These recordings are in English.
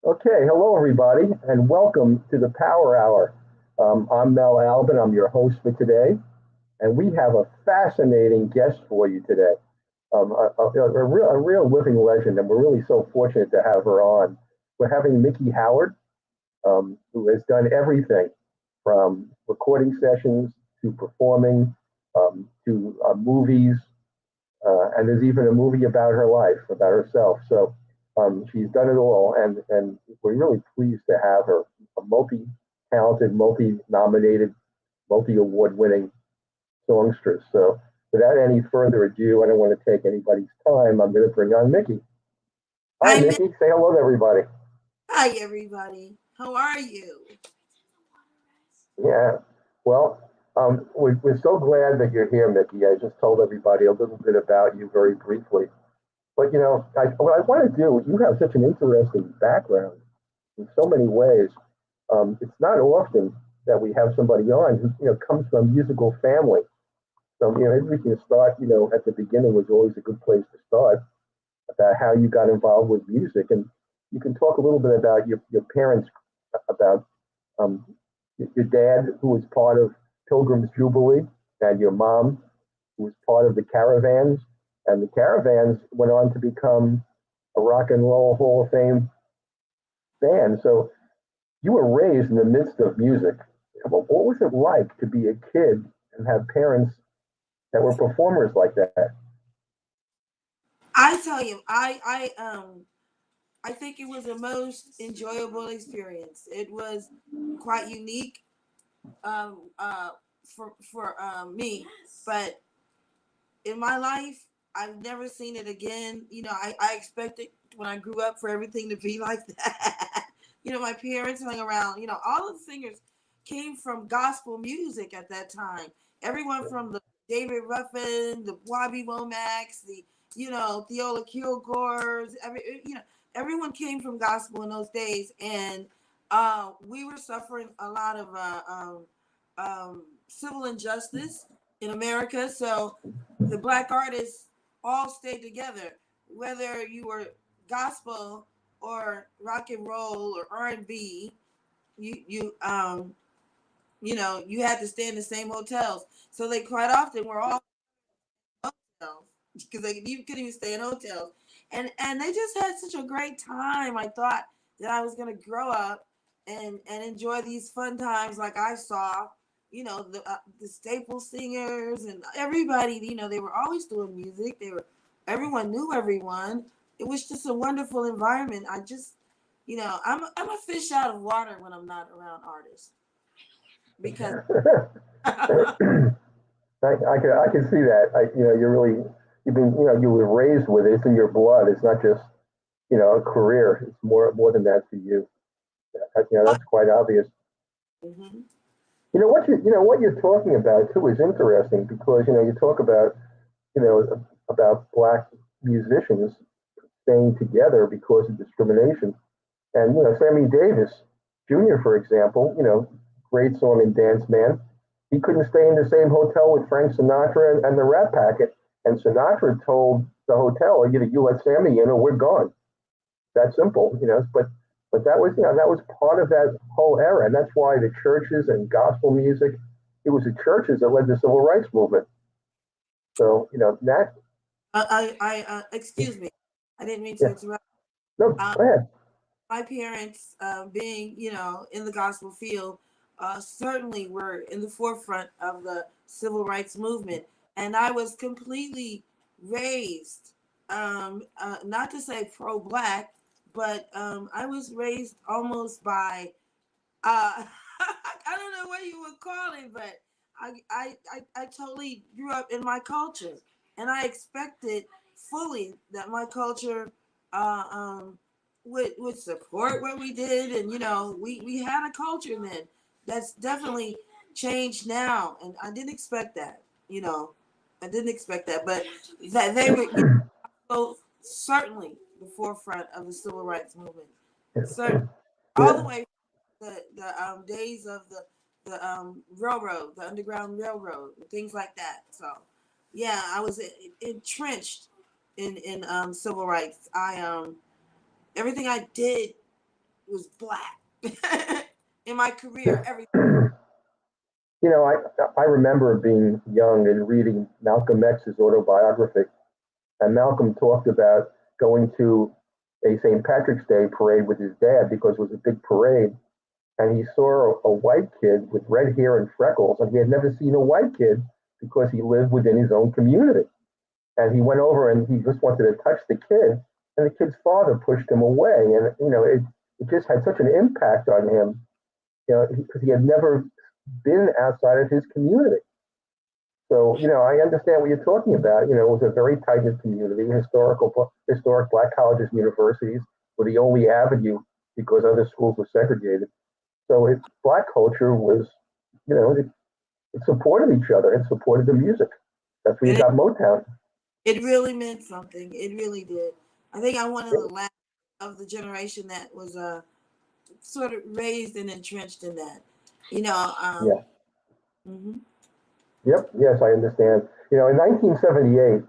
Okay, hello everybody, and welcome to the Power Hour. I'm Mel Albin. I'm your host for today, and we have a fascinating guest for you today. A real living legend, and we're really so fortunate to have her on. We're having Miki Howard, who has done everything from recording sessions to performing to movies, and there's even a movie about her life, about herself. So she's done it all, and we're really pleased to have her, a multi-talented, multi-nominated, multi-award-winning songstress. So without any further ado, I don't want to take anybody's time. I'm going to bring on Miki. Hi, Hi, Miki. Say hello to everybody. Hi, everybody. How are you? Yeah. Well, we're so glad that you're here, Miki. I just told everybody a little bit about you very briefly. But what I want to do, you have such an interesting background in so many ways. It's not often that we have somebody on who comes from a musical family. So maybe we can start. At the beginning was always a good place to start about how you got involved with music, and you can talk a little bit about your parents, about um, your dad who was part of Pilgrim's Jubilee, and your mom who was part of the Caravans, and the Caravans went on to become a rock and roll Hall of Fame band. So you were raised in the midst of music. What was it like to be a kid and have parents that were performers like that? I tell you, I think it was the most enjoyable experience. It was quite unique, for me, but in my life, I've never seen it again. I expected when I grew up for everything to be like that. My parents hung around. All of the singers came from gospel music at that time. Everyone from the David Ruffin, the Bobby Womack's, the Theola Kilgore's. Everyone came from gospel in those days, and we were suffering a lot of civil injustice in America. So the black artists all stayed together, whether you were gospel or rock and roll or R&B. You had to stay in the same hotels. So they quite often were all hotels because you couldn't even stay in hotels, and they just had such a great time. I thought that I was gonna grow up and enjoy these fun times like I saw. The staple singers and everybody. They were always doing music. Everyone knew everyone. It was just a wonderful environment. I'm a fish out of water when I'm not around artists because I can see that. You're really you were raised with it. It's in your blood. It's not just a career. It's more than that for you. That's quite obvious. Mhm. What you're talking about too is interesting because you talk about black musicians staying together because of discrimination. And Sammy Davis Jr., for example, great song and dance man. He couldn't stay in the same hotel with Frank Sinatra and the Rat Packet. And Sinatra told the hotel, you let Sammy in or we're gone. That simple. But that was part of that whole era, and that's why the churches and gospel music, it was the churches that led the civil rights movement. So that Excuse me. I didn't mean to yeah. interrupt. No, Um, go ahead. my parents, being in the gospel field, certainly were in the forefront of the civil rights movement, and I was completely raised, not to say pro-black, but I was raised almost by, I don't know what you would call it, but I totally grew up in my culture, and I expected fully that my culture uh, um, would support what we did, and we had a culture then that's definitely changed now, and I didn't expect that. I didn't expect that, but that they were so certainly the forefront of the civil rights movement, certainly all the Yeah, way the days of the railroad, the underground railroad, and things like that. So, yeah, I was entrenched in civil rights. I everything I did was black. In my career, everything. You know, I remember being young and reading Malcolm X's autobiography, and Malcolm talked about going to a St. Patrick's Day parade with his dad because it was a big parade, and he saw a white kid with red hair and freckles, and he had never seen a white kid because he lived within his own community. And he went over and he just wanted to touch the kid, and the kid's father pushed him away, and it just had such an impact on him, because he had never been outside of his community. So, I understand what you're talking about. It was a very tight knit community. Historic black colleges and universities were the only avenue because other schools were segregated. So, black culture was, it supported each other. It supported the music. That's where you got Motown. It really meant something. It really did. I think I'm one of the last of the generation that was sort of raised and entrenched in that. Yeah. Mm-hmm. Yep. Yes, I understand. In 1978,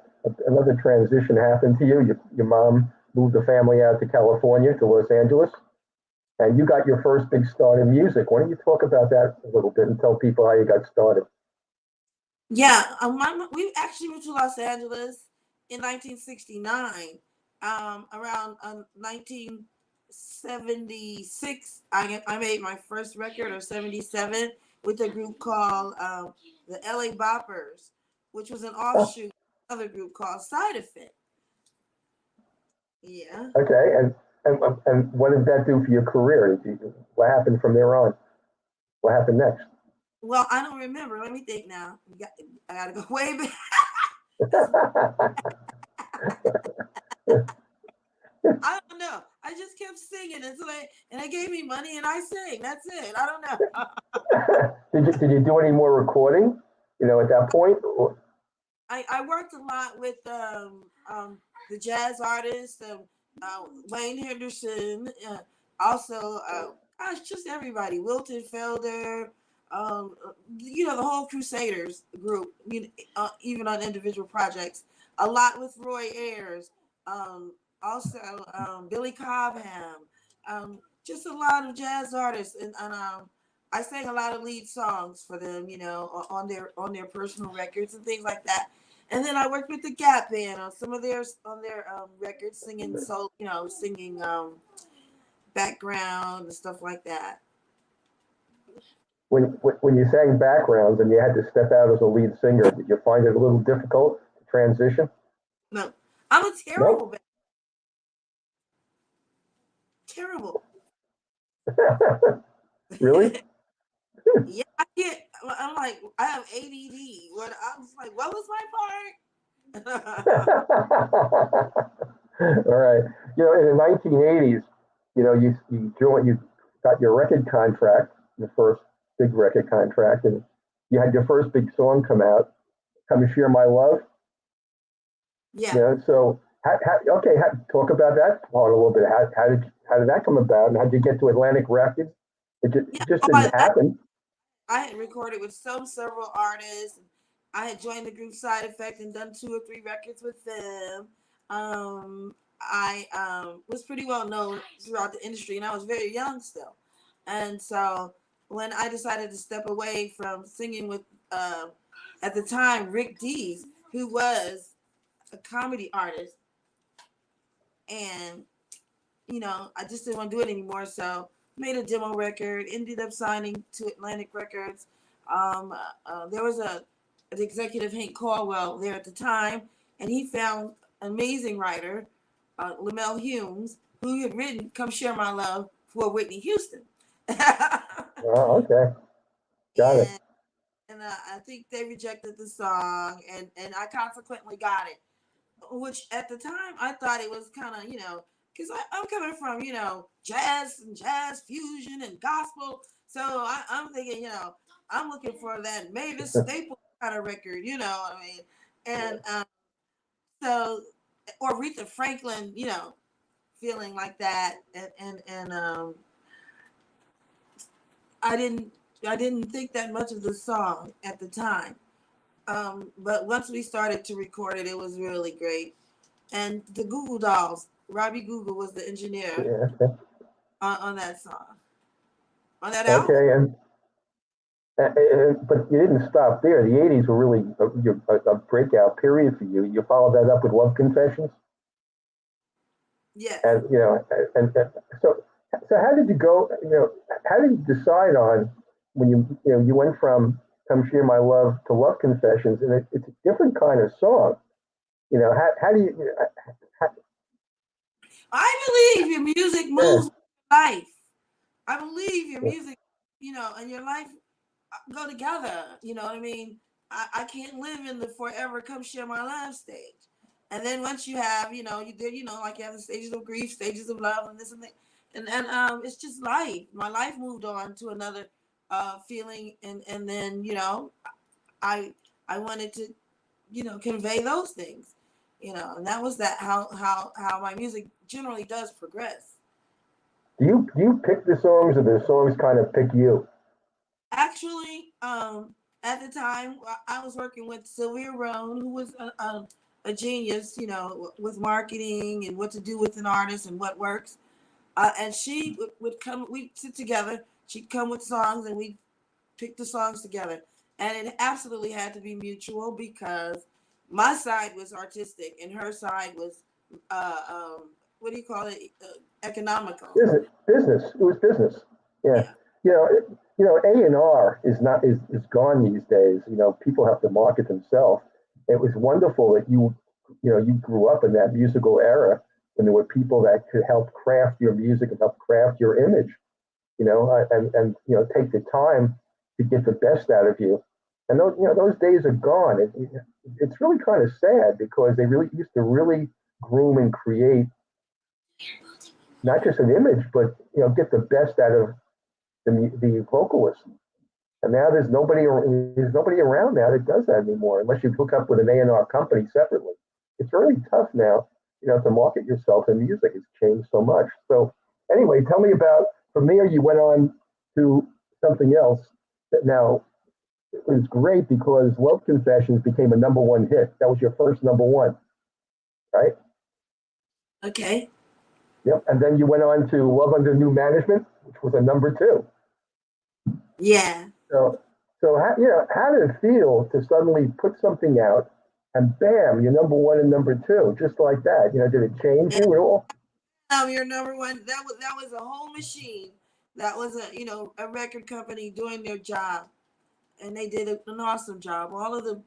another transition happened to you. Your mom moved the family out to California, to Los Angeles, and you got your first big start in music. Why don't you talk about that a little bit and tell people how you got started? Yeah, we actually moved to Los Angeles in 1969. Around 1976, I made my first record, or 77, with a group called the LA Boppers, which was an offshoot of another group called Side Effect. Yeah. Okay, and what did that do for your career? What happened from there on? What happened next? Well, I don't remember. Let me think now. I gotta go way back. I don't know. I just kept singing until they gave me money and I sang. That's it. I don't know. Did you do any more recording? At that point. I worked a lot with the jazz artists, Wayne Henderson, also just everybody. Wilton Felder, the whole Crusaders group. Even on individual projects, a lot with Roy Ayers. Also Billy Cobham, just a lot of jazz artists, and I sang a lot of lead songs for them, on their personal records and things like that. And then I worked with the Gap Band on some of their records, singing singing background and stuff like that. When you sang backgrounds and you had to step out as a lead singer, did you find it a little difficult to transition? No, I'm a terrible band. Terrible. Really? Yeah, I can't. I'm like, I have ADD. What I was like, what was my part? All right. In the 1980s, you got your record contract, the first big record contract, and you had your first big song come out, "Come and Share My Love." Yeah. So talk about that part a little bit. How did that come about, and how did you get to Atlantic Records? It just didn't happen. I had recorded with several artists. I had joined the group Side Effect and done 2 or 3 records with them. I was pretty well known throughout the industry, and I was very young still. And so when I decided to step away from singing with, at the time, Rick Dees, who was a comedy artist, and I just didn't want to do it anymore. So made a demo record, ended up signing to Atlantic Records. There was an executive, Hank Caldwell, there at the time, and he found an amazing writer, Lamel Humes, who had written "Come Share My Love" for Whitney Houston. Oh, okay, got it. And I think they rejected the song, and I consequently got it. Which at the time I thought it was kind of, because I'm coming from, jazz and jazz fusion and gospel. So I'm thinking, I'm looking for that Mavis Staples kind of record, what I mean? And so, or Aretha Franklin, feeling like that. And I didn't think that much of the song at the time. But once we started to record it, it was really great. And the Google Dolls, Robbie Google was the engineer. Yeah. on that song, on that album. Okay, but you didn't stop there. The '80s were really a breakout period for you. You followed that up with Love Confessions, Yes. and so how did you go? How did you decide on when you went from "Come Share My Love" to "Love Confessions," and it's a different kind of song. How do you? How, I believe your music yeah, moves life. I believe your yeah, music, and your life go together. You know what I mean? I can't live in the forever come share my love stage. And then once you have, you did, like you have the stages of grief, stages of love, and this and that. And it's just life. My life moved on to another feeling, and then I I wanted to convey those things, and that was that how my music generally does progress. do you pick the songs, or the songs kind of pick you? Actually, at the time, I was working with Sylvia Rohn, who was a genius, with marketing and what to do with an artist and what works. And she would come, we'd sit together. She'd come with songs, and we'd pick the songs together. And it absolutely had to be mutual because my side was artistic and her side was, what do you call it? Economical. Business. It was business. Yeah. Yeah. A&R is gone these days. People have to market themselves. It was wonderful that you grew up in that musical era when there were people that could help craft your music and help craft your image. And take the time to get the best out of you. And those days are gone. It's really kind of sad because they really used to really groom and create not just an image, but get the best out of the vocalist. And now there's nobody around now that does that anymore, unless you hook up with an A&R company separately. It's really tough now, to market yourself in music. It's changed so much. So anyway, tell me about from there. You went on to something else that now it was great because Love Confessions became a number one hit. That was your first number one, right? Okay. Yep. And then you went on to Love Under New Management, which was a number two. Yeah. So, how did it feel to suddenly put something out and bam, you're number one and number two, just like that? Did it change you at all? Your number one. That was a whole machine. That was a record company doing their job, and they did an awesome job. All of the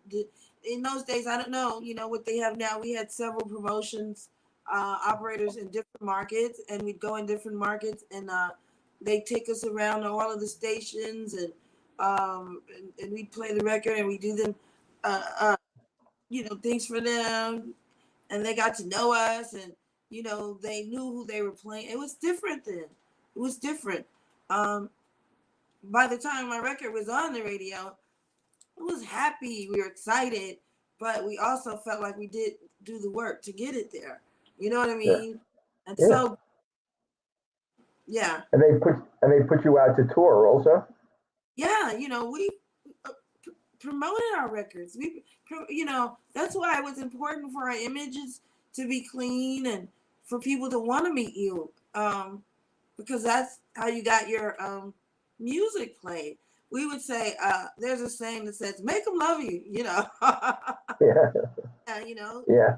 in those days, I don't know, what they have now. We had several promotions, operators in different markets, and we'd go in different markets, and they take us around to all of the stations, and we'd play the record, and we do them, things for them, and they got to know us, and they knew who they were playing. It was different then. It was different. Um, by the time my record was on the radio, I was happy. We were excited, but we also felt like we did do the work to get it there. You know what I Yeah, mean? And yeah. so, yeah, And they put you out to tour also. yeah, we uh, promoted our records. That's why it was important for our images to be clean and for people to want to meet you, because that's how you got your music played. We would say, there's a saying that says, "Make them love you," Yeah, Yeah, yeah.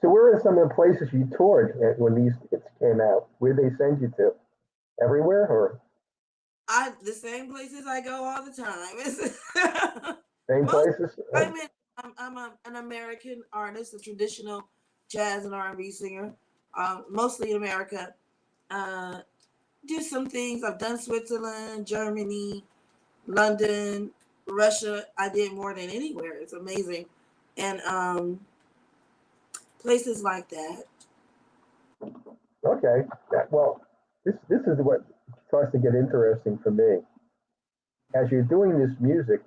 So where are some of the places you toured when these hits came out? Where did they send you to? Everywhere or the same places I go all the time. same Most places? I'm an American artist, a traditional jazz and R&B singer, mostly in America. Uh, did some things. I've done Switzerland, Germany, London, Russia. I did more than anywhere. It's amazing, and places like that. Okay. Yeah, well, this is what starts to get interesting for me. As you're doing this music,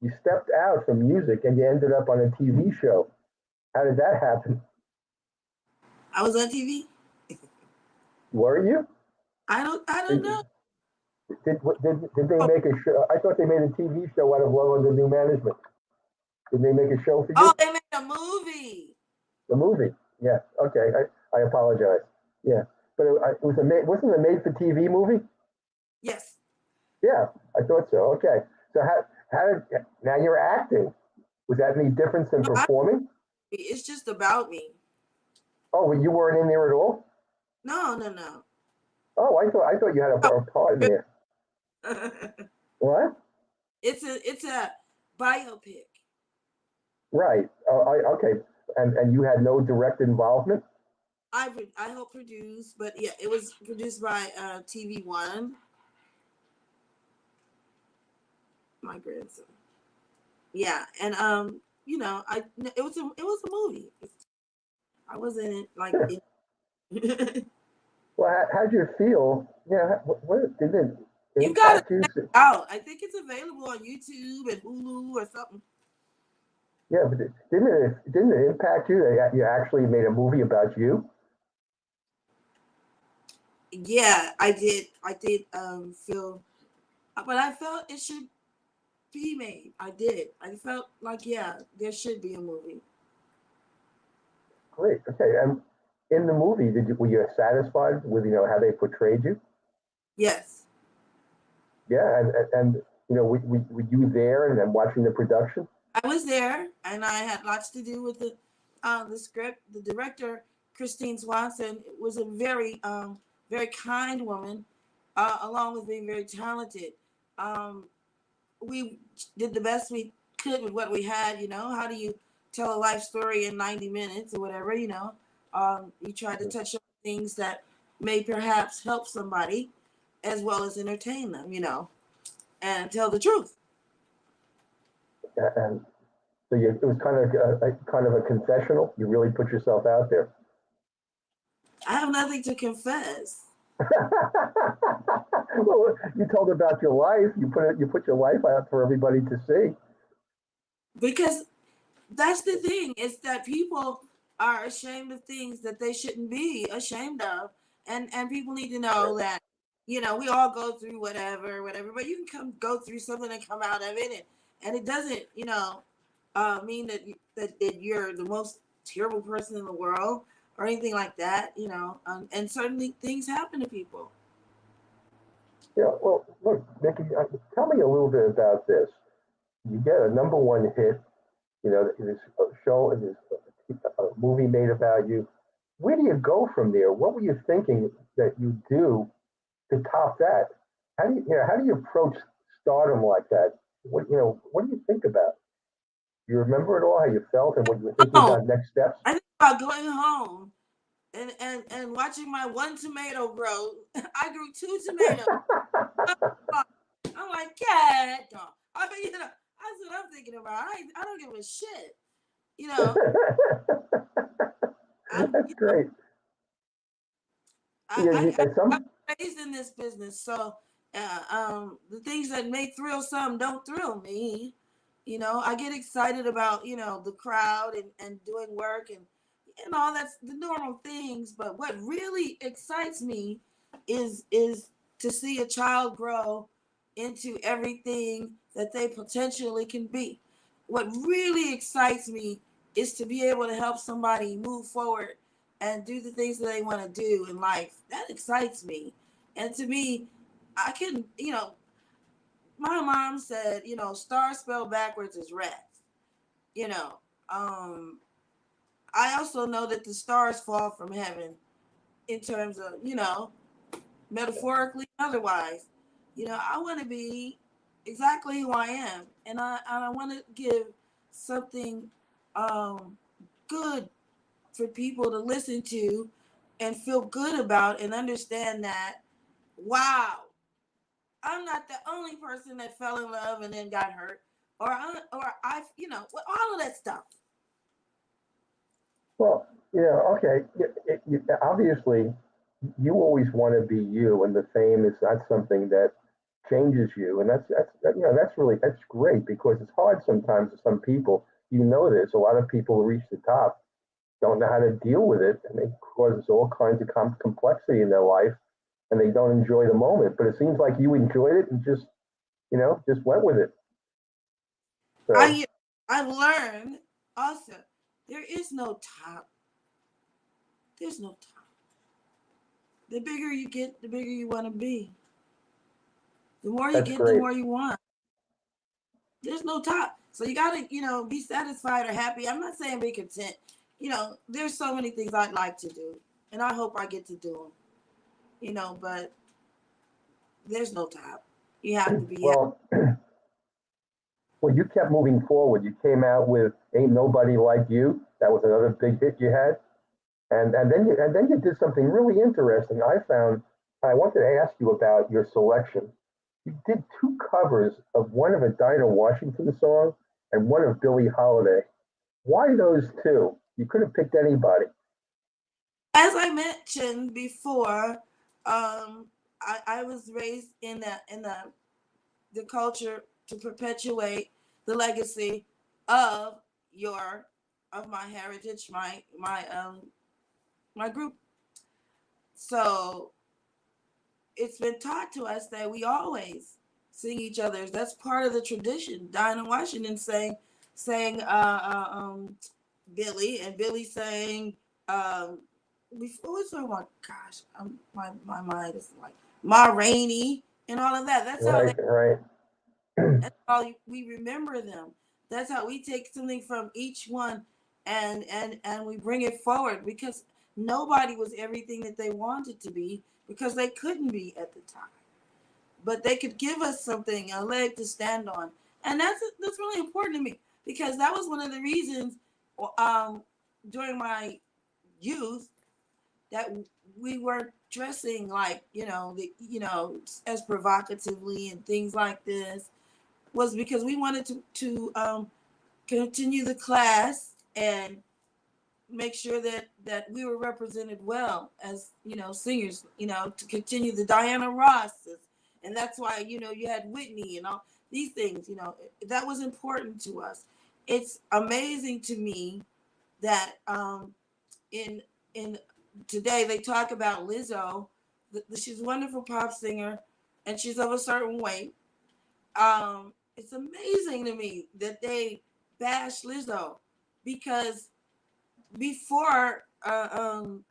you stepped out from music and you ended up on a TV show. How did that happen? I was on TV. Were you? I don't Did know. did they Oh, make a show? I thought they made a TV show out of Love Under New Management. Did they make a show for oh, you? they made a movie. The movie. Yeah. Okay. I apologize. Yeah. but it was wasn't it a made-for-TV movie? Yes. Yeah, I thought so. Okay, so how did now you're acting? Was that any difference than No, performing? it's just about me. Oh, well, you weren't in there at all. No, no, no. Oh, I thought you had a part in there. What? It's a biopic. Right. Oh, okay. And you had no direct involvement. I helped produce, but yeah, it was produced by TV1, my grandson. Yeah, and it was a movie. I was in it like it. Well, how'd you feel? Yeah. What did it You gotta impact you? check it out. I think it's available on YouTube and Hulu or something. Yeah, but didn't it impact you that you actually made a movie about you? Yeah, I did. I did feel, but I felt it should be made. I did. I felt like yeah, there should be a movie. Great. Okay. And in the movie, were you satisfied with how they portrayed you? Yes, Yeah. And were you there and then watching the production? I was there, and I had lots to do with the script. The director, Christine Swanson, was a very kind woman, along with being very talented. Um, we did the best we could with what we had. How do you tell a life story in 90 minutes or whatever? You try to touch on things that may perhaps help somebody, as well as entertain them. And tell the truth. And so it was kind of a confessional. You really put yourself out there. I have nothing to confess. Well, you told about your life. You put your life out for everybody to see. Because that's the thing, is that people are ashamed of things that they shouldn't be ashamed of. And people need to know that, we all go through whatever, but you can go through something and come out of it, and it doesn't, mean that you're the most terrible person in the world or anything like that, and certainly things happen to people. Yeah. Well, look, Mickey, tell me a little bit about this. You get a number one hit. This show, this movie made about you. Where do you go from there? What were you thinking that you do to top that? How do you approach stardom like that? What do you think about? You remember it all, how you felt, and what you were thinking Oh, about next steps? I think about going home and watching my one tomato grow. I grew two tomatoes. I'm like, cat dog. I mean, that's what I'm thinking about. I don't give a shit. You know, I'm That's great. I Yeah, I and I'm some. raised in this business, so the things that may thrill some don't thrill me. I get excited about the crowd and doing work and all that's the normal things. But what really excites me is to see a child grow into everything that they potentially can be. What really excites me is to be able to help somebody move forward and do the things that they want to do in life. That excites me. And to me, I can, my mom said, star spelled backwards is rats. You know, um, I also know that the stars fall from heaven in terms of, metaphorically and otherwise. I want to be exactly who I am, and I want to give something um, good for people to listen to and feel good about and understand that, wow, I'm not the only person that fell in love and then got hurt, with all of that stuff. Well, okay. Obviously, you always want to be you, and the fame is not something that changes you, and that's great because it's hard sometimes for some people. This. A lot of people who reach the top don't know how to deal with it, and it causes all kinds of complexity in their life, and they don't enjoy the moment. But it seems like you enjoyed it and just went with it. So, I I've learned also there is no top. There's no top. The bigger you get, the bigger you want to be. The more you That's get, the great. more you want. There's no top. So you gotta, be satisfied or happy. I'm not saying be content. There's so many things I'd like to do, and I hope I get to do them. But there's no top. You have to be happy. Well, well, you kept moving forward. You came out with "Ain't Nobody Like You." That was another big hit you had, and then you did something really interesting. I found. I wanted to ask you about your selection. You did two covers of one of a Dinah Washington song and one of Billie Holiday. Why those two? You could have picked anybody. As I mentioned before, I was raised in the culture to perpetuate the legacy of my heritage, my group. So it's been taught to us that we always sing each other's. That's part of the tradition. Dinah Washington sang Billy, and Billy sang what was the one? Gosh, my mind is like Ma Rainey and all of that. Right, right. That's how we remember them. That's how we take something from each one and we bring it forward, because nobody was everything that they wanted to be, because they couldn't be at the time. But they could give us something, a leg to stand on. And that's really important to me, because that was one of the reasons during my youth that we weren't dressing like, as provocatively and things like this, was because we wanted to continue the class and make sure that we were represented well as, singers, to continue the Diana Rosses. And that's why, you had Whitney and all these things, that was important to us. It's amazing to me that in today they talk about Lizzo. She's a wonderful pop singer, and she's of a certain weight. It's amazing to me that they bash Lizzo, because before Ethel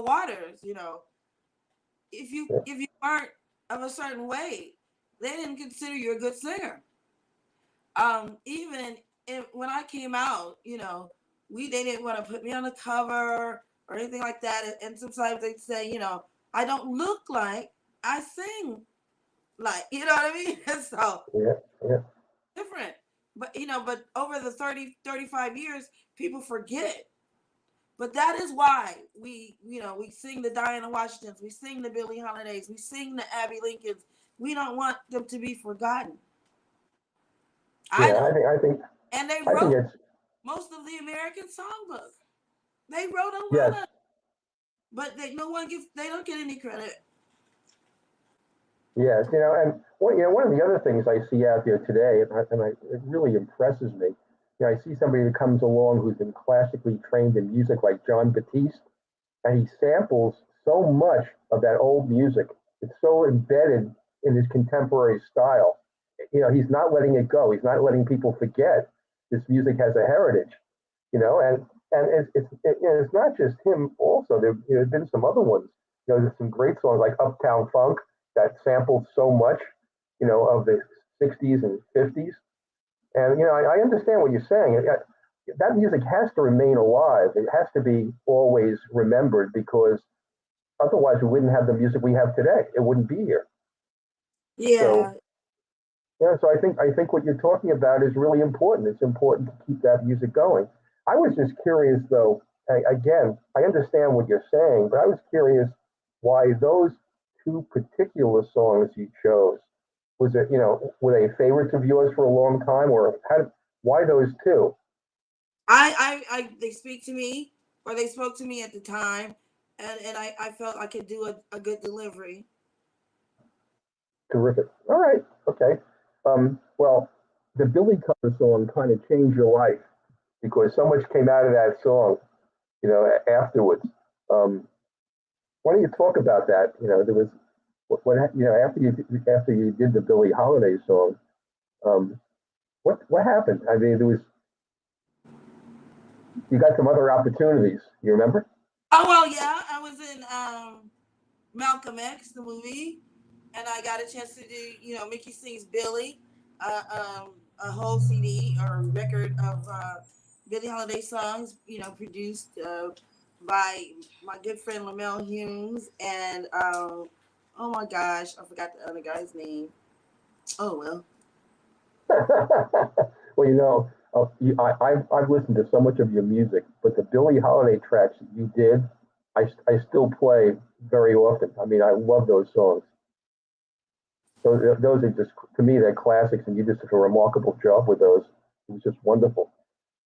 Waters, if you weren't of a certain weight, they didn't consider you a good singer. Even when I came out, they didn't want to put me on the cover or anything like that. And sometimes they'd say, I don't look like I sing like, you know what I mean? So Yeah, yeah. different. But over the 35 years, people forget. But that is why we sing the Diana Washingtons, we sing the Billie Holidays, we sing the Abby Lincolns. We don't want them to be forgotten. I Yeah, don't. And they I think wrote it's most of the American songbook. They wrote a yes, lot of, but they don't get any credit. yes. And one of the other things I see out there today, it really impresses me. I see somebody that comes along who's been classically trained in music, like John Batiste, and he samples so much of that old music. It's so embedded in his contemporary style. He's not letting it go. He's not letting people forget this music has a heritage. And it's not just him. Also, there's been some other ones. There's some great songs like Uptown Funk that sampled so much, of the '60s and '50s. And I understand what you're saying. That music has to remain alive. It has to be always remembered, because otherwise we wouldn't have the music we have today. It wouldn't be here. Yeah. So yeah, so I think what you're talking about is really important. It's important to keep that music going. I was just curious though. Again, I understand what you're saying, but I was curious why those two particular songs you chose. Was it, were they favorites of yours for a long time, or why those two? They speak to me, or they spoke to me at the time, and I felt I could do a good delivery. Terrific. All right. Okay. Well, the Billy cover song kind of changed your life, because so much came out of that song, afterwards. Um, why don't you talk about that? There was after you did the Billie Holiday song. Um, what happened? I mean, you got some other opportunities. You remember? Oh well, yeah, I was in Malcolm X, the movie, and I got a chance to do, Mickey sings Billy, a whole CD or record of Billie Holiday songs, produced by my good friend Lamel Humes, and oh my gosh, I forgot the other guy's name. Oh well. Well, I've listened to so much of your music, but the Billie Holiday tracks that you did, I still play very often. I mean, I love those songs. Those are just, to me, they're classics, and you just did a remarkable job with those. It was just wonderful.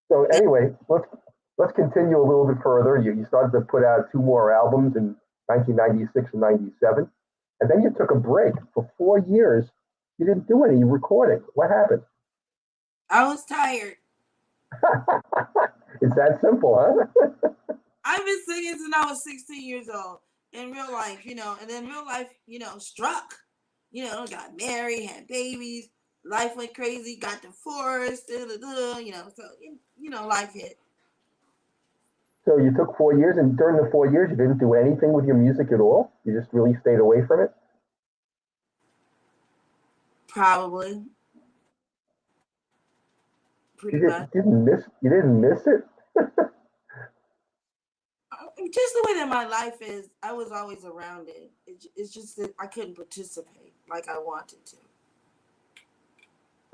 So anyway, let's continue a little bit further. You started to put out two more albums in 1996 and 97, and then you took a break for 4 years. You didn't do any recording. What happened? I was tired. It's that simple, huh? I've been singing since I was 16 years old in real life, and then real life, struck. Got married, had babies, life went crazy, got divorced, so life hit. So you took 4 years, and during the 4 years, you didn't do anything with your music at all? You just really stayed away from it? Probably. Pretty much. You didn't miss it? Just the way that my life is, I was always around it. It's just that I couldn't participate like I wanted to.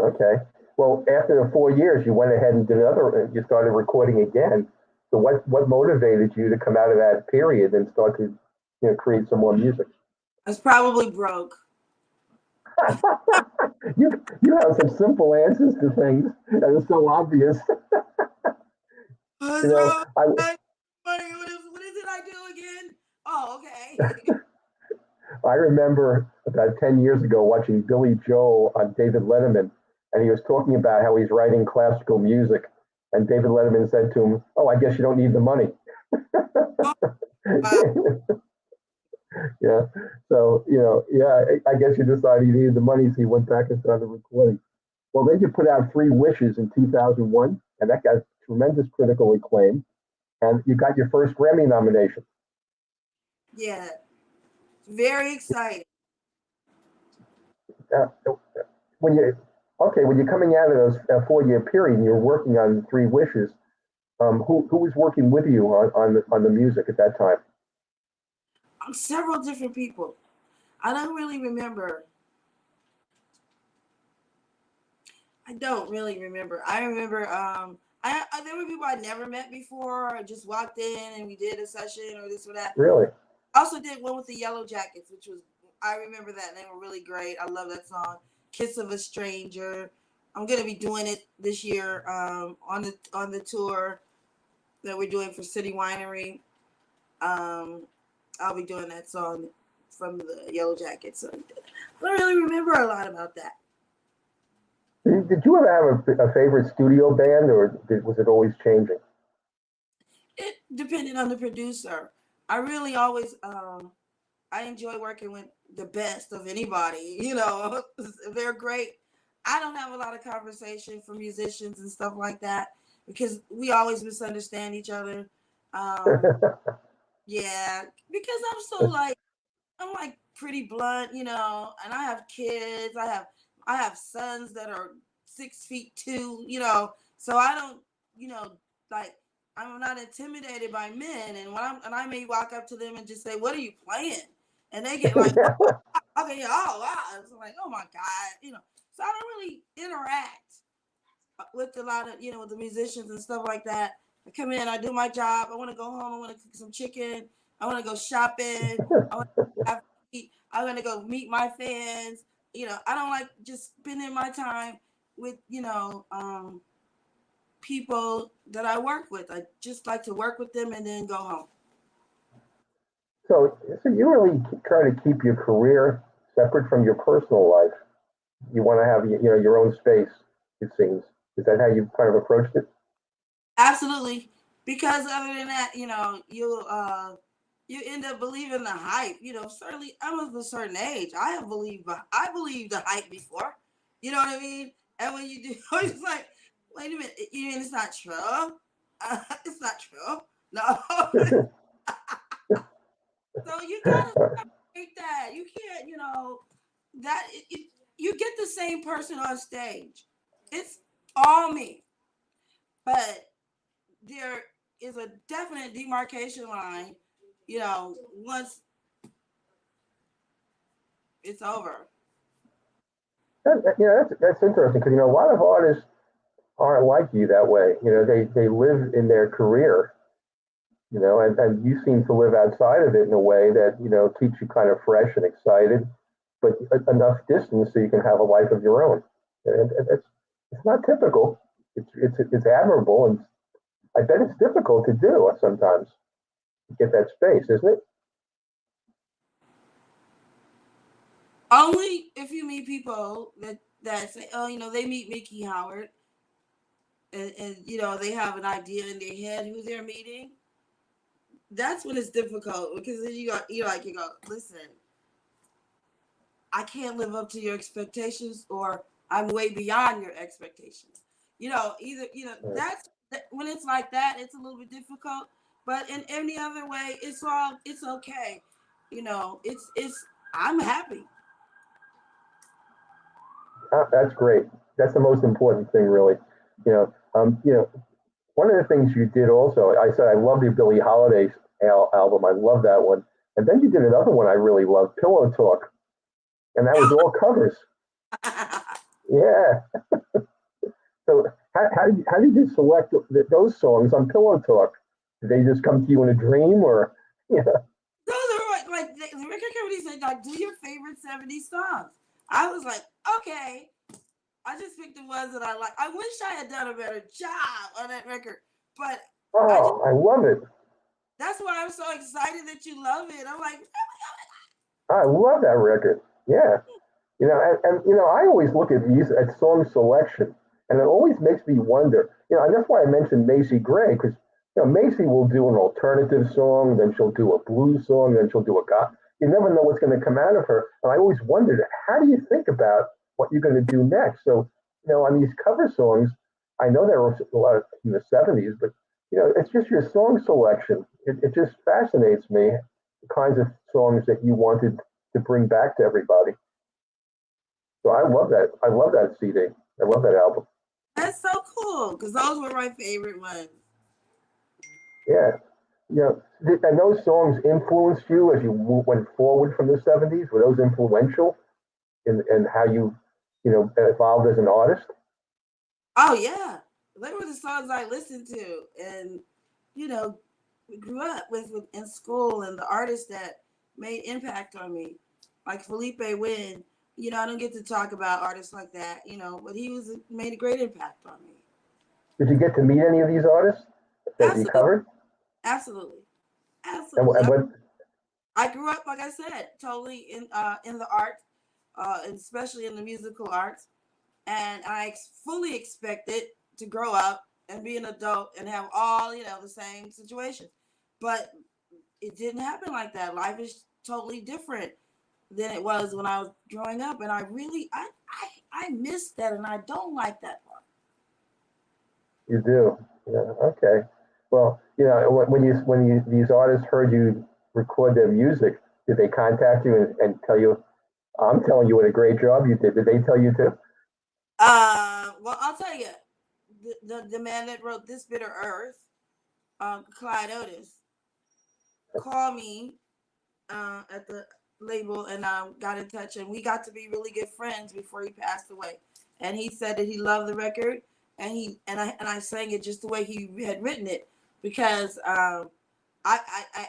Okay. Well, after the 4 years, you went ahead and you started recording again. So what motivated you to come out of that period and start to, create some more music? I was probably broke. you have some simple answers to things that are so obvious. What is it I do again? Oh, okay. I remember about 10 years ago watching Billy Joel on David Letterman, and he was talking about how he's writing classical music. And David Letterman said to him, "Oh, I guess you don't need the money." Yeah. So, I guess you decided you needed the money, so you went back and started recording. Well, then you put out Three Wishes in 2001, and that got tremendous critical acclaim, and you got your first Grammy nomination. Yeah. Very exciting. Uh, when you're coming out of those 4 year period and you're working on Three Wishes, who was working with you on the music at that time? Several different people. I don't really remember. I don't really remember. I remember there were people I never met before. I just walked in and we did a session or this or that. Really? Also did one with the Yellow Jackets, which was, I remember that. They were really great. I love that song. Kiss of a Stranger. I'm gonna be doing it this year on the tour that we're doing for City Winery. I'll be doing that song from the Yellow Jackets. So I don't really remember a lot about that. Did you ever have a favorite studio band, or was it always changing? It depended on the producer. I really always I enjoy working with the best of anybody. They're great. I don't have a lot of conversation for musicians and stuff like that because we always misunderstand each other. Yeah, because I'm like pretty blunt, and I have kids. I have sons that are 6'2", so I don't, like I'm not intimidated by men, and I may walk up to them and just say, "What are you playing?" And they get like, "Okay, oh wow," it's like, "Oh my god," So I don't really interact with a lot of, with the musicians and stuff like that. I come in, I do my job. I want to go home. I want to cook some chicken. I want to go shopping. I want to have eat. I want to go meet my fans. I don't like just spending my time with, people that I work with. I just like to work with them and then go home. So you really try to keep your career separate from your personal life. You want to have your own space. It seems. Is that how you kind of approached it? Absolutely, because other than that, you end up believing the hype. Certainly I'm of a certain age. I believed the hype before. You know what I mean? And when you do, it's like, wait a minute, you mean it's not true? It's not true. No. So you gotta fake that. You can't, you get the same person on stage. It's all me. But there is a definite demarcation line, once it's over. That's interesting because a lot of artists aren't like you that way. They live in their career, and you seem to live outside of it in a way that keeps you kind of fresh and excited, but enough distance so you can have a life of your own. And it's not typical. It's admirable, and I bet it's difficult to do sometimes to get that space, isn't it? Only if you meet people that say, oh, they meet Mickey Howard, and they have an idea in their head who they're meeting. That's when it's difficult because then you go, listen, I can't live up to your expectations, or I'm way beyond your expectations. That's when it's like that, it's a little bit difficult. But in any other way, it's okay. It's I'm happy. That's great. That's the most important thing, really. One of the things you did also, I said I love the Billie Holiday album. I love that one. And then you did another one I really loved, Pillow Talk, and that was all covers. Yeah. So how did you select those songs on Pillow Talk? Did they just come to you in a dream, or yeah? Those are like the record company said, like, do your favorite 70s songs. I was like, okay. I just picked the ones that I like. I wish I had done a better job on that record, but Oh, I love it. that's why I'm so excited that you love it. I'm like, I love that record. Yeah. I always look at these at song selection, and it always makes me wonder. And that's why I mentioned Macy Gray, because Macy will do an alternative song, then she'll do a blues song, then she'll do a gospel. You never know what's going to come out of her, and I always wondered, how do you think about what you're going to do next? So, on these cover songs, I know there were a lot of in the '70s, but it's just your song selection. It just fascinates me, the kinds of songs that you wanted to bring back to everybody. So I love that. I love that CD. I love that album. that's so cool because those were my favorite ones. Yeah. And those songs influenced you as you went forward from the '70s. Were those influential in how you evolved as an artist? Oh yeah, they were the songs I listened to, and grew up with in school, and the artists that made impact on me, like Felipe Wynn. I don't get to talk about artists like that, but he made a great impact on me. Did you get to meet any of these artists that you Absolutely, covered? absolutely, And, absolutely. and what? I grew up, like I said, totally in the arts, and especially in the musical arts, and I fully expected to grow up and be an adult and have all the same situations, but it didn't happen like that. Life is totally different than it was when I was growing up, and I really I miss that, and I don't like that part. You do. Yeah. Okay. Well, when these artists heard you record their music, did they contact you and tell you, "I'm telling you what a great job you did"? Did they tell you too? Well, I'll tell you, the man that wrote This Bitter Earth, Clyde Otis, called me at the label, and got in touch, and we got to be really good friends before he passed away. And he said that he loved the record, and I sang it just the way he had written it, because I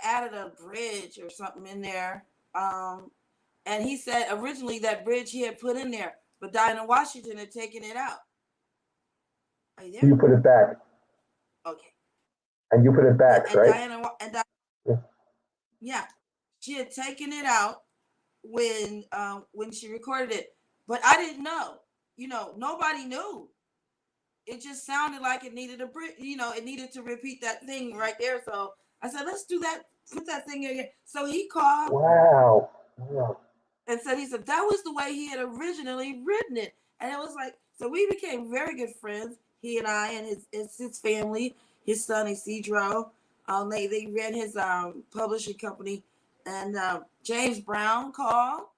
added a bridge or something in there, and he said originally that bridge he had put in there, but Dinah Washington had taken it out. Are you there? You put it back, Okay. and you put it Yeah, back, and right? Yeah. yeah, she had taken it out when she recorded it, but I didn't know. Nobody knew. It just sounded like it needed a bridge. It needed to repeat that thing right there. So I said, let's do that. Put that thing in again. So he called Wow. Wow. and said, he said that was the way he had originally written it, and it was like, so we became very good friends. He and I, and his family, his son Isidro. They ran his publishing company, And James Brown called.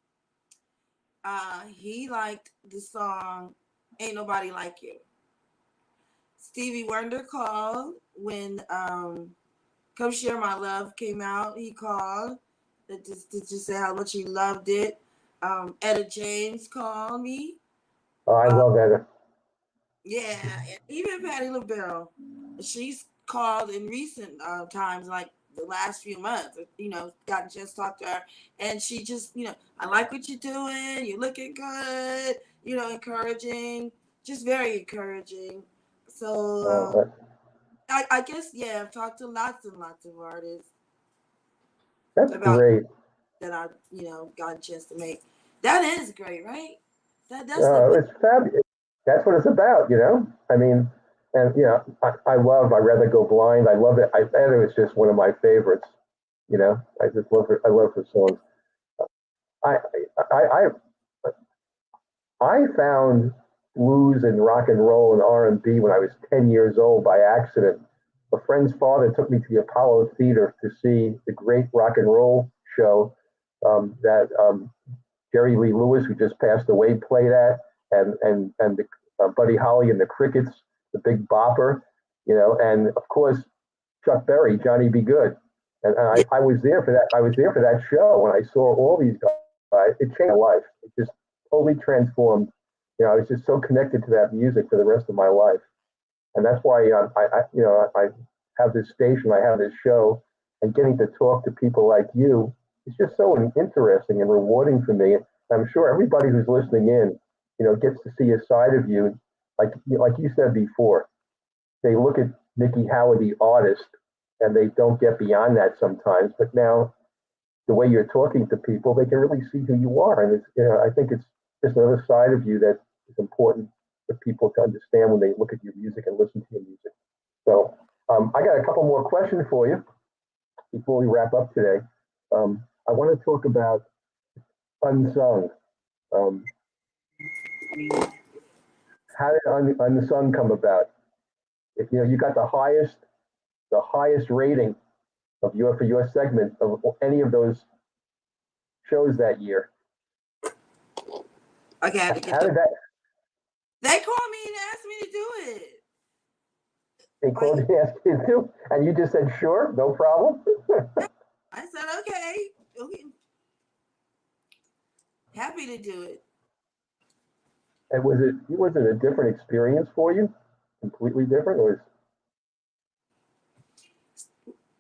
He liked the song "Ain't Nobody Like You." Stevie Wonder called when "Come Share My Love" came out. He called to just say how much he loved it. Etta James called me. Oh, I love Etta. Yeah, and even Patti LaBelle. She's called in recent times, like the last few months. Got a chance to talk to her, and she just, I like what you're doing. You're looking good. Encouraging, just very encouraging. So Oh, I guess, yeah, I've talked to lots and lots of artists that's about great. that I got a chance to make. That is great, right? That's the best. It's fabulous. That's what it's about, you know. I mean, and I love "I'd Rather Go Blind." I love it. Etta is just one of my favorites. You know, I just love her. I love her songs. I I I found blues and rock and roll and R&B when I was 10 years old by accident. A friend's father took me to the Apollo Theater to see the great rock and roll show that Jerry Lee Lewis, who just passed away, played at, and the, Buddy Holly and the Crickets, the Big Bopper, and of course Chuck Berry, Johnny B. Good, and Yeah, I was there for that. I was there for that show when I saw all these guys. It changed my life. It just totally transformed. I was just so connected to that music for the rest of my life, and that's why I have this station, I have this show, and getting to talk to people like you is just so interesting and rewarding for me. And I'm sure everybody who's listening in, gets to see a side of you, like you said before. They look at Mickey Howard, the artist, and they don't get beyond that sometimes. But now, the way you're talking to people, they can really see who you are, and I think it's just another side of you that is important for people to understand when they look at your music and listen to your music. So, I got a couple more questions for you before we wrap up today. I want to talk about unsung. Um, how did unsung come about? If you got the highest rating of your segment of any of those shows that year. okay, I have to get How the. did that? They called me and asked me to do it. They called Like, you and asked you to, and you just said sure, no problem. I said, okay, happy to do it. And was it a different experience for you? Completely different, or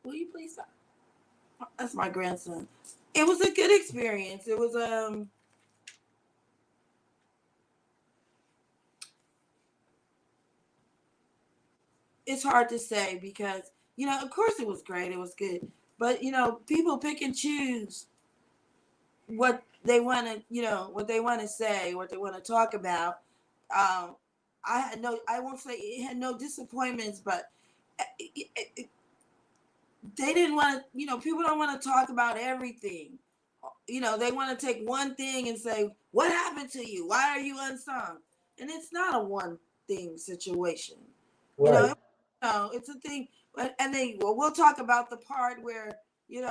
Will you please stop? That's my grandson. It was a good experience. It was it's hard to say because of course it was great. It was good, but people pick and choose what they want to what they want to say, what they want to talk about. Um, I won't say it had no disappointments, but they didn't want to. People don't want to talk about everything. They want to take one thing and say, "What happened to you? Why are you unsung?" And it's not a one thing situation. You know, right? it's a thing. And we'll talk about the part where you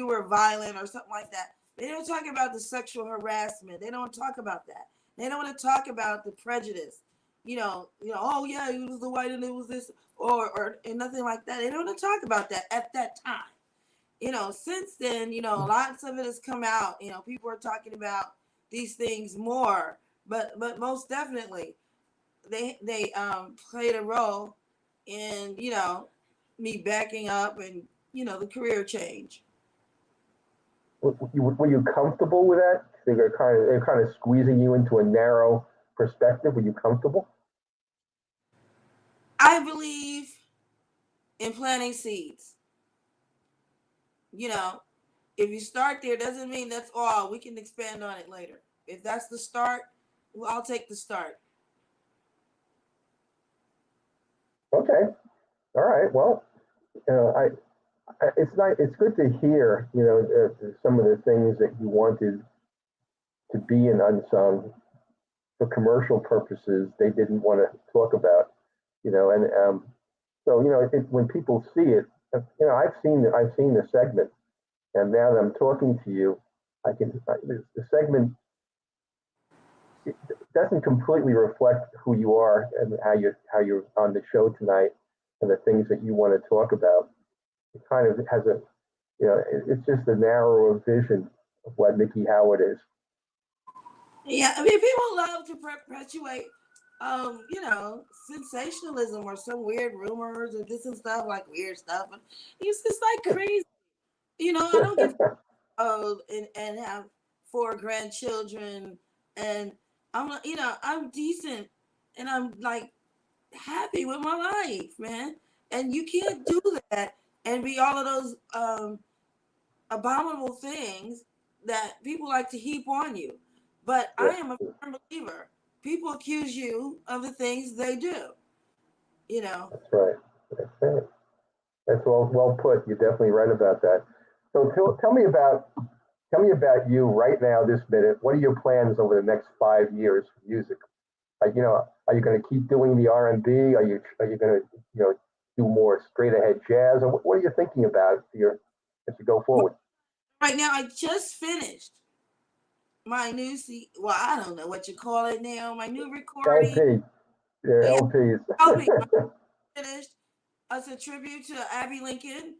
were violent or something like that. They don't talk about the sexual harassment. They don't talk about that. They don't want to talk about the prejudice. Oh yeah, he was the white and it was this or and nothing like that. They don't want to talk about that at that time. Since then, lots of it has come out. People are talking about these things more, but most definitely they played a role in me backing up and the career change. Were you comfortable with that? They're kind of squeezing you into a narrow perspective. Were you comfortable? I believe in planting seeds. You know, if you start there, doesn't mean that's all. We can expand on it later. If that's the start, well, I'll take the start. Okay, all right. Well, it's not. It's good to hear. Some of the things that you wanted to be in unsung for commercial purposes. They didn't want to talk about. And so when people see it, I've seen the segment, And now that I'm talking to you, I can the segment it doesn't completely reflect who you are and how you're on the show tonight and the things that you want to talk about. It kind of has a it's just a narrower vision of what Mickey Howard is. Yeah, I mean, people love to perpetuate, sensationalism or some weird rumors or this and stuff, like weird stuff. And it's just like crazy. I don't get old and have four grandchildren, and I'm decent, and I'm like happy with my life, man. And you can't do that and be all of those abominable things that people like to heap on you. But I Yeah, am a firm believer. People accuse you of the things they do, you know. that's right. That's it. That's well put. You're definitely right about that. So tell me about you right now, this minute. What are your plans over the next 5 years for music? Are you going to keep doing the R&B? Are you going to do more straight ahead jazz? Or what are you thinking about as you go forward? Right now, I just finished my new well, I don't know what you call it now. My new recording. LP, yeah, Yeah, LPs. LP. Finished. It's a tribute to Abby Lincoln.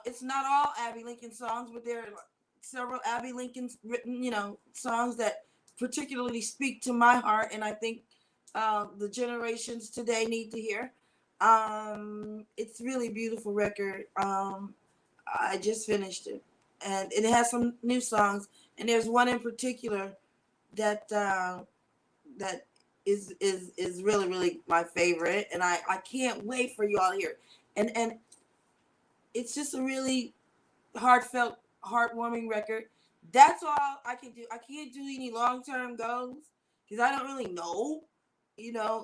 It's not all Abby Lincoln songs, but there are several Abby Lincoln's written, songs that particularly speak to my heart, and I think the generations today need to hear. It's really beautiful record. I just finished it, and it has some new songs, and there's one in particular that that is really really my favorite, and I can't wait for you all to hear it. And it's just a really heartfelt, heartwarming record. That's all I can do. I can't do any long term goals because I don't really know,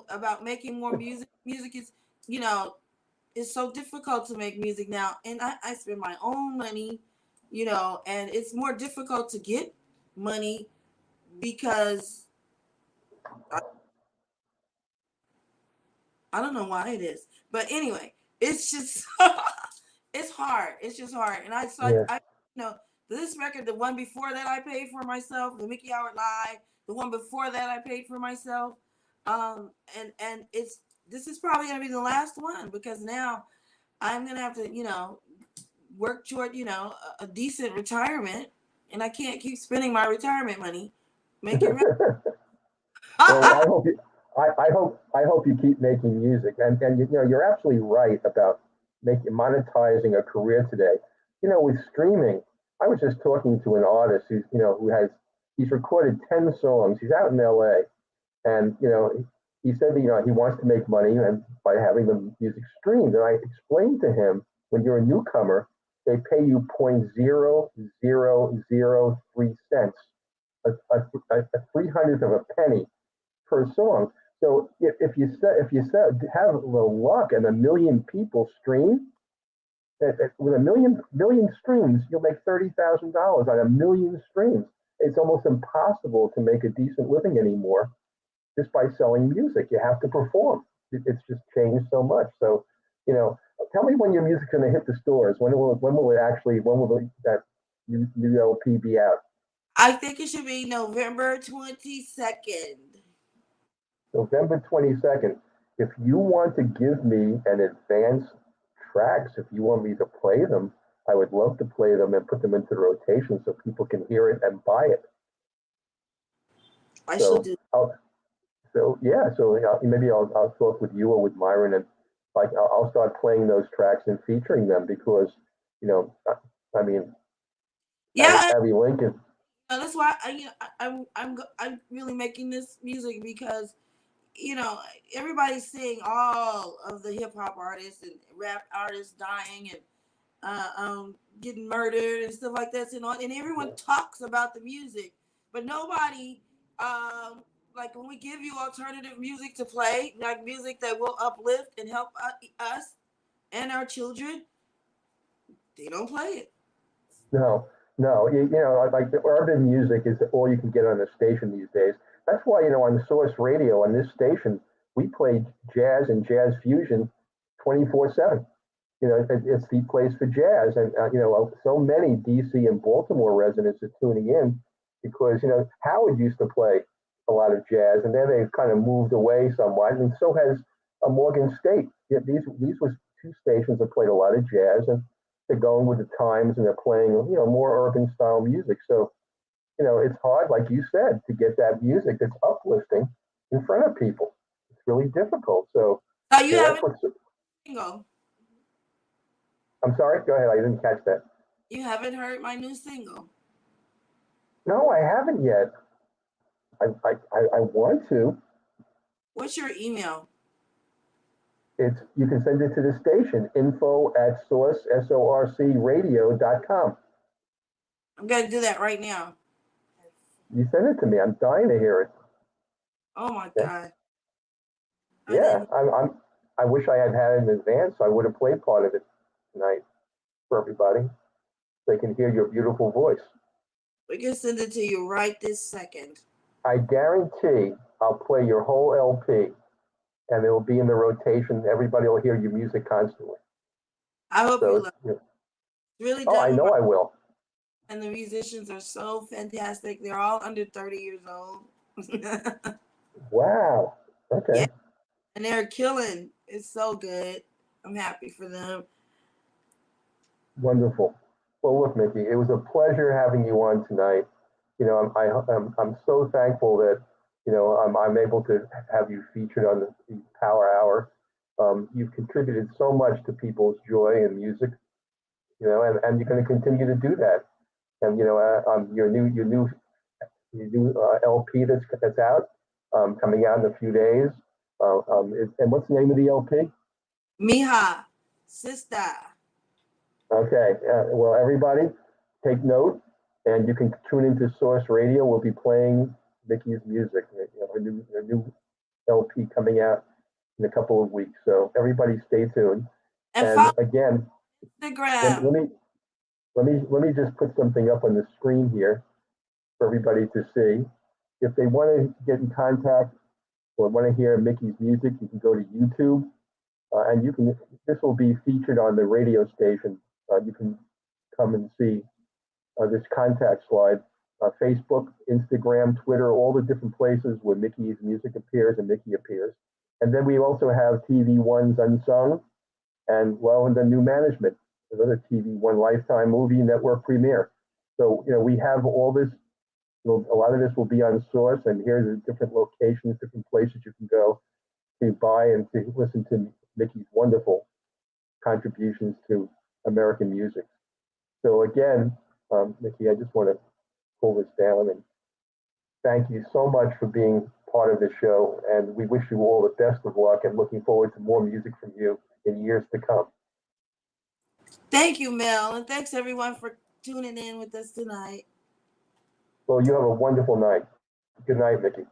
about making more music. Music is, you know, it's so difficult to make music now, and I spend my own money, and it's more difficult to get money because I don't know why it is, but anyway, it's just it's hard. It's just hard, and Yeah. this record, the one before that I paid for myself, the Mickey Howard Live, the one before that I paid for myself, and this is probably gonna be the last one because now I'm gonna have to work toward a decent retirement, and I can't keep spending my retirement money making rent. Well, I hope you keep making music, and you're absolutely right about making monetizing a career today. With streaming, I was just talking to an artist he's recorded 10 songs. He's out in L.A. and he said that he wants to make money and by having the music streamed. And I explained to him when you're a newcomer, they pay you 0.0003 cents, a 300th of a penny per song. So if you have the luck and a million people stream, with a million streams, you'll make $30,000 on a million streams. It's almost impossible to make a decent living anymore just by selling music. You have to perform. It's just changed so much. So, tell me when your music's going to hit the stores. When will that new LP be out? I think it should be November 22nd. November 22nd. If you want to give me an advance tracks, if you want me to play them, I would love to play them and put them into the rotation so people can hear it and buy it. I shall So do. maybe I'll talk with you or with Myron, and like I'll start playing those tracks and featuring them because you know I mean Yeah, Abby Lincoln. that's why I'm really making this music because everybody's seeing all of the hip hop artists and rap artists dying and getting murdered and stuff like that, and everyone talks about the music, but nobody, like when we give you alternative music to play, like music that will uplift and help us and our children, they don't play it. No, no, like the urban music is all you can get on the station these days. That's why on the Source Radio on this station we play jazz and jazz fusion 24/7. it's the place for jazz. And, so many DC and Baltimore residents are tuning in because, Howard used to play a lot of jazz, and then they've kind of moved away somewhat. And so has Morgan State. Yeah, these was two stations that played a lot of jazz, and they're going with the times, and they're playing, more urban style music. So, it's hard, like you said, to get that music that's uplifting in front of people. It's really difficult. So, So you that's haven't what's. single. I'm sorry. Go ahead. I didn't catch that. You haven't heard my new single. No, I haven't yet. I want to. What's your email? You can send it to the station, info@source.com. I'm gonna do that right now. You send it to me. I'm dying to hear it. Oh my Okay? God. Yeah, I wish I had it in advance. So I would have played part of it tonight for everybody, so they can hear your beautiful voice. We can send it to you right this second. I guarantee I'll play your whole LP, and it will be in the rotation. Everybody will hear your music constantly. I hope So you love it. Really oh, I done. know I will. And the musicians are so fantastic. They're all under 30 years old. Wow. Okay. Yeah. And they're killing. It's so good. I'm happy for them. Wonderful. Well, look, Miki, it was a pleasure having you on tonight. I'm so thankful that I'm able to have you featured on the Power Hour. You've contributed so much to people's joy and music, and you're going to continue to do that. And your new LP that's out, coming out in a few days. And what's the name of the LP? Mija, sister. Okay. Well, everybody, take note, and you can tune into Source Radio. We'll be playing Miki's music. A new LP coming out in a couple of weeks. So everybody, stay tuned. And And follow again, let Instagram. me just put something up on the screen here for everybody to see. If they want to get in contact or want to hear Miki's music, you can go to YouTube, and this will be featured on the radio station. You can come and see this contact slide. Facebook, Instagram, Twitter, all the different places where Miki's music appears and Miki appears. And then we also have TV One's Unsung, and the new management, another TV One Lifetime movie network premiere. So we have all this. A lot of this will be on Source, and here's the different locations, different places you can go to buy and to listen to Miki's wonderful contributions to American music. So again, Miki, I just want to pull this down and thank you so much for being part of the show, and we wish you all the best of luck and looking forward to more music from you in years to come. Thank you, Mel, and thanks everyone for tuning in with us tonight. Well, you have a wonderful night. Good night, Miki.